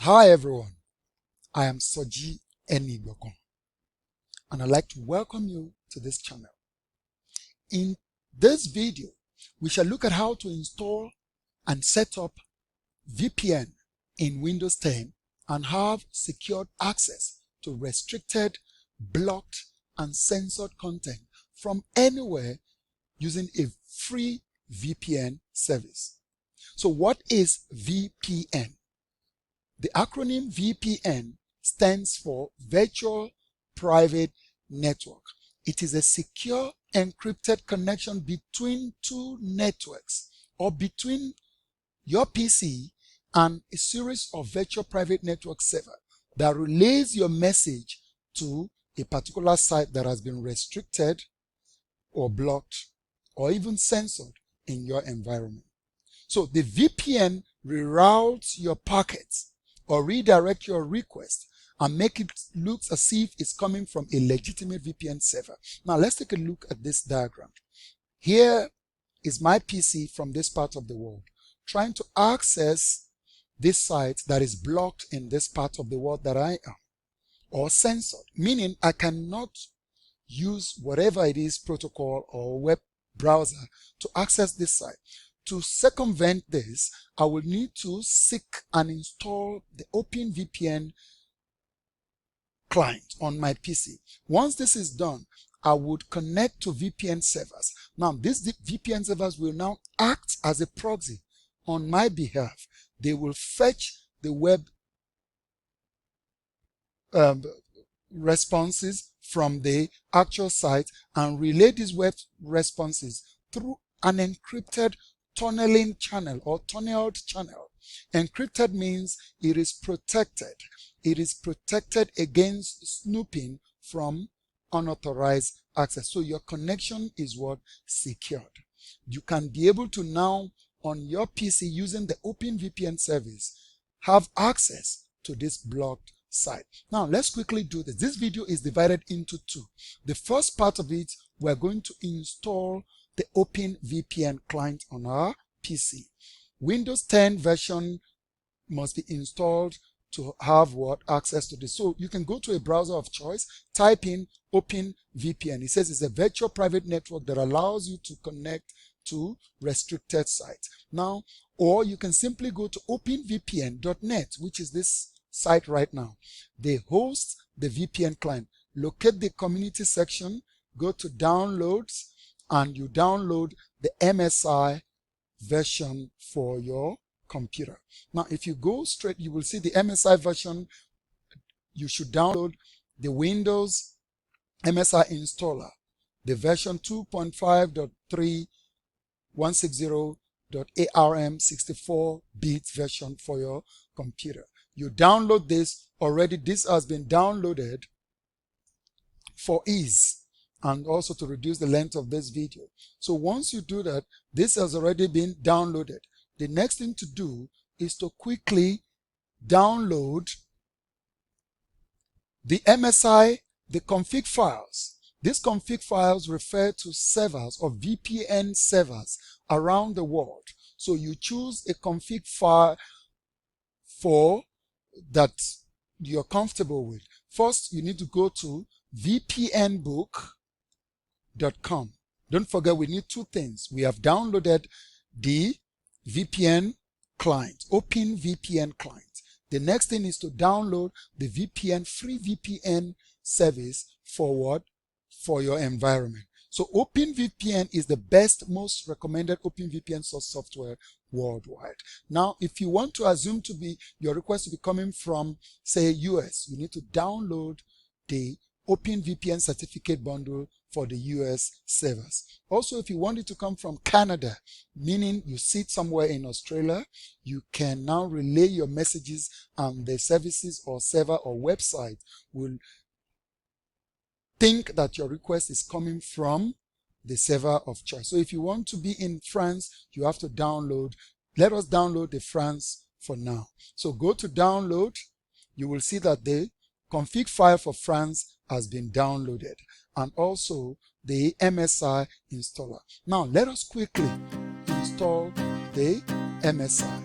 Hi everyone, I am Soji and I'd like to welcome you to this channel. In this video, we shall look at how to install and set up VPN in Windows 10 and have secured access to restricted, blocked, and censored content from anywhere using a free VPN service. So what is VPN? The acronym VPN stands for Virtual Private Network. It is a secure encrypted connection between two networks or between your PC and a series of virtual private network servers that relays your message to a particular site that has been restricted or blocked or even censored in your environment. So the VPN reroutes your packets or redirect your request and make it look as if it's coming from a legitimate VPN server. Now let's take a look at this diagram. Here is my PC from this part of the world trying to access this site that is blocked in this part of the world that I am, or censored, meaning I cannot use whatever it is protocol or web browser to access this site. To circumvent this, I will need to seek and install the OpenVPN client on my PC. Once this is done, I would connect to VPN servers. Now, these VPN servers will now act as a proxy on my behalf. They will fetch the web responses from the actual site and relay these web responses through an encrypted tunneling channel or tunneled channel. Encrypted means it is protected. It is protected against snooping from unauthorized access. So your connection is what? Secured. You can be able to now on your PC using the OpenVPN service have access to this blocked site. Now let's quickly do this. This video is divided into two. The first part of it, we're going to install the OpenVPN client on our PC. Windows 10 version must be installed to have what? Access to this. So you can go to a browser of choice, type in OpenVPN. It says it's a virtual private network that allows you to connect to restricted sites. Now, or you can simply go to openvpn.net, which is this site right now. They host the VPN client. Locate the community section, go to downloads, and you download the MSI version for your computer. Now, if you go straight, you will see the MSI version. You should download the Windows MSI installer, the version 2.5.3.160.ARM 64-bit version for your computer. You download this already. This has been downloaded for ease and also to reduce the length of this video. So once you do that, this has already been downloaded. The next thing to do is to quickly download the MSI, the config files. These config files refer to servers or VPN servers around the world. So you choose a config file for that you're comfortable with. First, you need to go to vpnbook.com. Don't forget, we need two things. We have downloaded the VPN client, OpenVPN client. The next thing is to download the VPN, free VPN service for what? For your environment. So OpenVPN is the best, most recommended OpenVPN source software worldwide. Now, if you want to assume to be your request to be coming from, say, US, you need to download the OpenVPN certificate bundle for the US servers. Also, if you want it to come from Canada, meaning you sit somewhere in Australia, you can now relay your messages and the services or server or website will think that your request is coming from the server of choice. So if you want to be in France, you have to download. Let us download the France for now. So go to download. You will see that the config file for France has been downloaded and also the MSI installer. Now let us quickly install the MSI.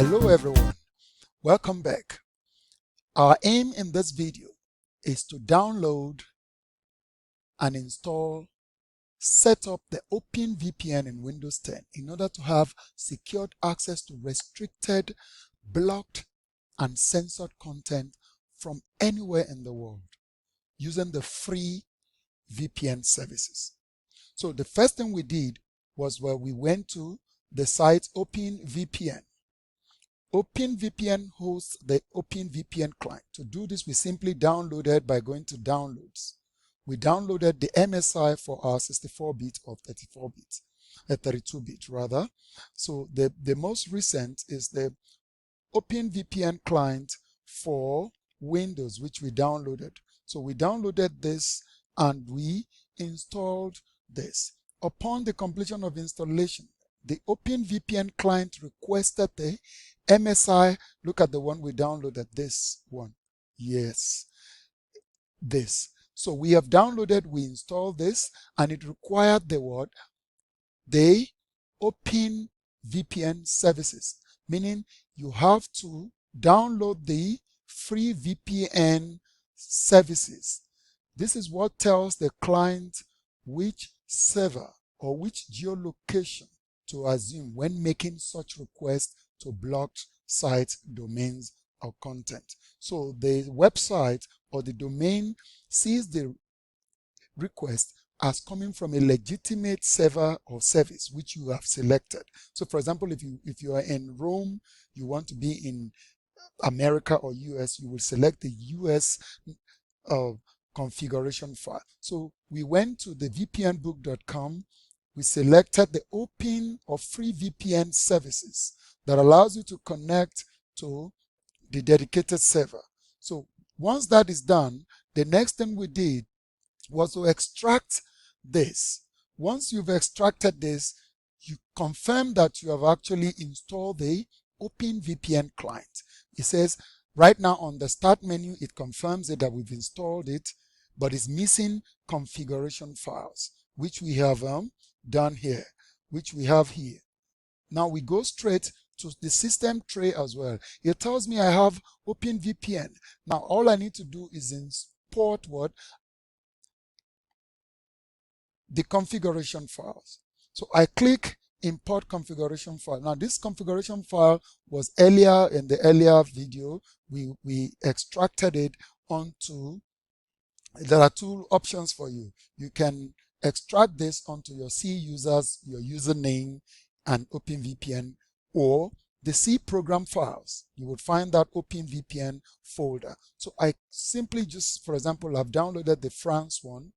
Hello everyone, welcome back. Our aim in this video is to download and install, set up the OpenVPN in Windows 10 in order to have secured access to restricted, blocked, and censored content from anywhere in the world using the free VPN services. So the first thing we did was where we went to the site OpenVPN. OpenVPN hosts the OpenVPN client. To do this, we simply downloaded by going to downloads. We downloaded the MSI for our 64-bit or 32-bit rather. So the most recent is the OpenVPN client for Windows, which we downloaded. So we downloaded this and we installed this. Upon the completion of installation, the OpenVPN client requested the MSI. Look at the one we downloaded, this one. Yes, this. So we have downloaded, we installed this, and it required the what? The OpenVPN services, meaning you have to download the free VPN services. This is what tells the client which server or which geolocation to assume when making such requests to blocked sites, domains, or content. So the website or the domain sees the request as coming from a legitimate server or service which you have selected. So for example, if you are in Rome, you want to be in America or US, you will select the US configuration file. So we went to the vpnbook.com. We selected the open or free VPN services that allows you to connect to the dedicated server. So once that is done, the next thing we did was to extract this. Once you've extracted this, you confirm that you have actually installed the OpenVPN client. It says right now on the start menu, it confirms it that we've installed it, but it's missing configuration files, which we have done here, which we have here. Now we go straight to the system tray as well. It tells me I have OpenVPN. Now all I need to do is import what? The configuration files. So I click import configuration file. Now this configuration file was earlier in the earlier video. We extracted it onto, there are two options for you. You can extract this onto your C users, your username and OpenVPN, or the C program files. You would find that OpenVPN folder. So I simply just, for example, I've downloaded the France one.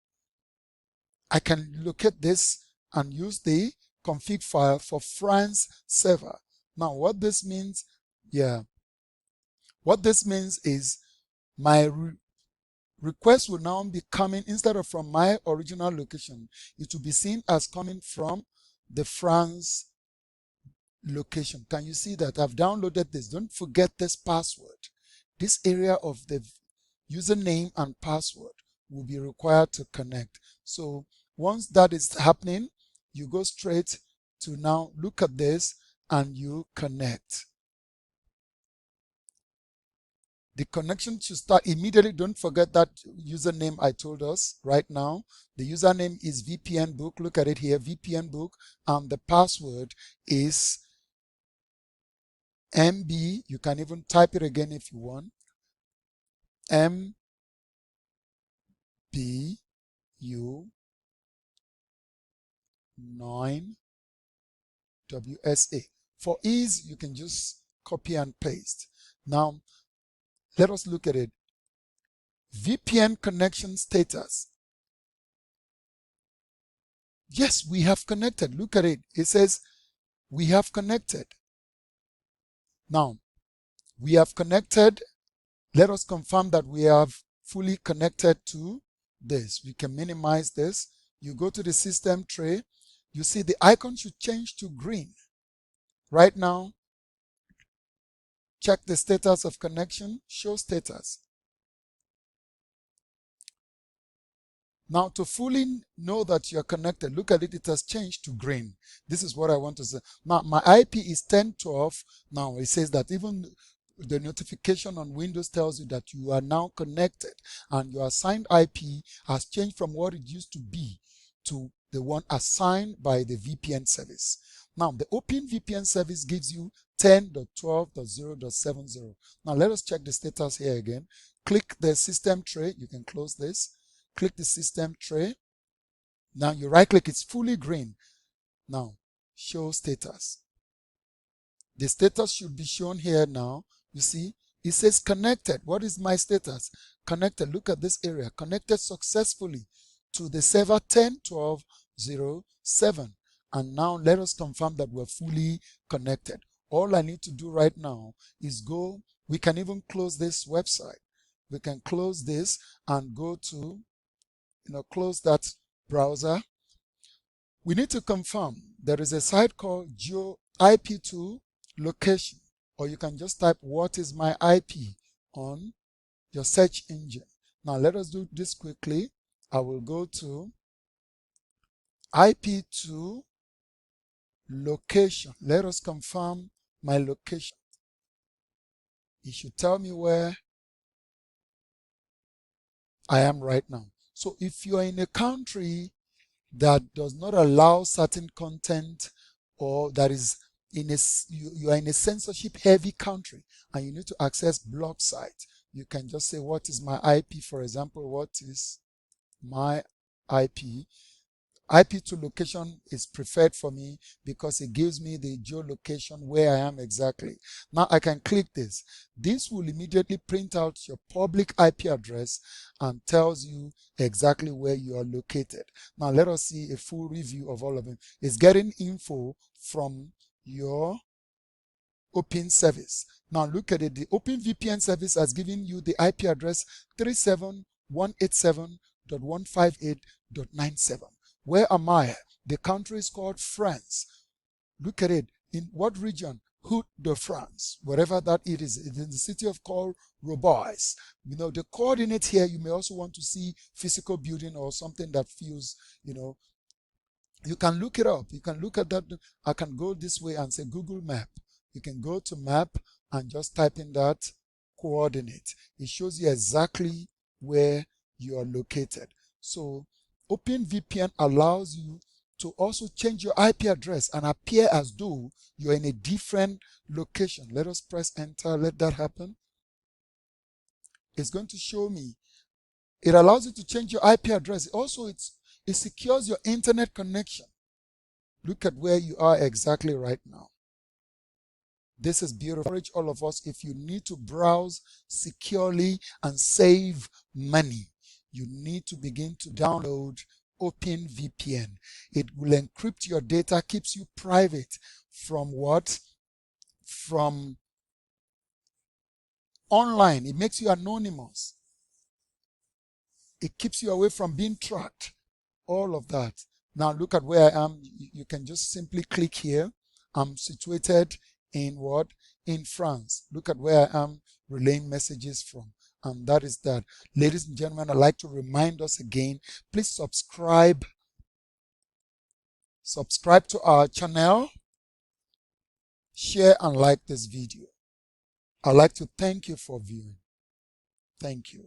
I can locate this and use the config file for France server. Now what this means, what this means is my request will now be coming, instead of from my original location, it will be seen as coming from the France location. Can you see that? I've downloaded this. Don't forget this password. This area of the username and password will be required to connect. So once that is happening, you go straight to now look at this and you connect. The connection should start immediately. Don't forget that username I told us right now. The username is VPN book. Look at it here, VPN book. And the password is MB. You can even type it again if you want. MBU9WSA. For ease, you can just copy and paste. Now, let us look at it. VPN connection status. Yes, we have connected. Look at it. It says we have connected. Now, we have connected. Let us confirm that we have fully connected to this. We can minimize this. You go to the system tray. You see the icon should change to green. Right now, check the status of connection. Show status. Now, to fully know that you're connected, look at it, it has changed to green. This is what I want to say. Now, my IP is 1012. Now, it says that even the notification on Windows tells you that you are now connected, and your assigned IP has changed from what it used to be to the one assigned by the VPN service. Now, the OpenVPN service gives you 10.12.0.70. Now, let us check the status here again. Click the system tray. You can close this. Click the system tray. Now, you right click, it's fully green. Now, show status. The status should be shown here now. You see, it says connected. What is my status? Connected. Look at this area. Connected successfully to the server 10.12.0.7. And now let us confirm that we're fully connected. All I need to do right now is go. We can even close this website. We can close this and go to, close that browser. We need to confirm. There is a site called IP2 location, or you can just type what is my IP on your search engine. Now let us do this quickly. I will go to IP2 location. Let us confirm my location. It should tell me where I am right now. So if you are in a country that does not allow certain content, or that is you are in a censorship heavy country and you need to access blog sites, you can just say what is my IP. For example, what is my IP? IP2 location is preferred for me because it gives me the geolocation where I am exactly. Now I can click this. This will immediately print out your public IP address and tells you exactly where you are located. Now let us see a full review of all of them. It's getting info from your Open service. Now look at it. The OpenVPN service has given you the IP address 37187.158.97. Where am I? The country is called France. Look at it. In what region? Hauts-de-France, wherever that it is. It's in the city of called Robois. The coordinate here, you may also want to see physical building or something that feels, you can look it up. You can look at that. I can go this way and say Google Map. You can go to map and just type in that coordinate. It shows you exactly where you are located. So OpenVPN allows you to also change your IP address and appear as though you're in a different location. Let us press enter. Let that happen. It's going to show me. It allows you to change your IP address. Also, it secures your internet connection. Look at where you are exactly right now. This is beautiful. I encourage all of us, if you need to browse securely and save money, you need to begin to download OpenVPN. It will encrypt your data, keeps you private from what? From online. It makes you anonymous. It keeps you away from being tracked. All of that. Now look at where I am. You can just simply click here. I'm situated in what? In France. Look at where I am relaying messages from. And that is that. Ladies and gentlemen, I'd like to remind us again, please subscribe to our channel, share and like this video. I'd like to thank you for viewing. Thank you.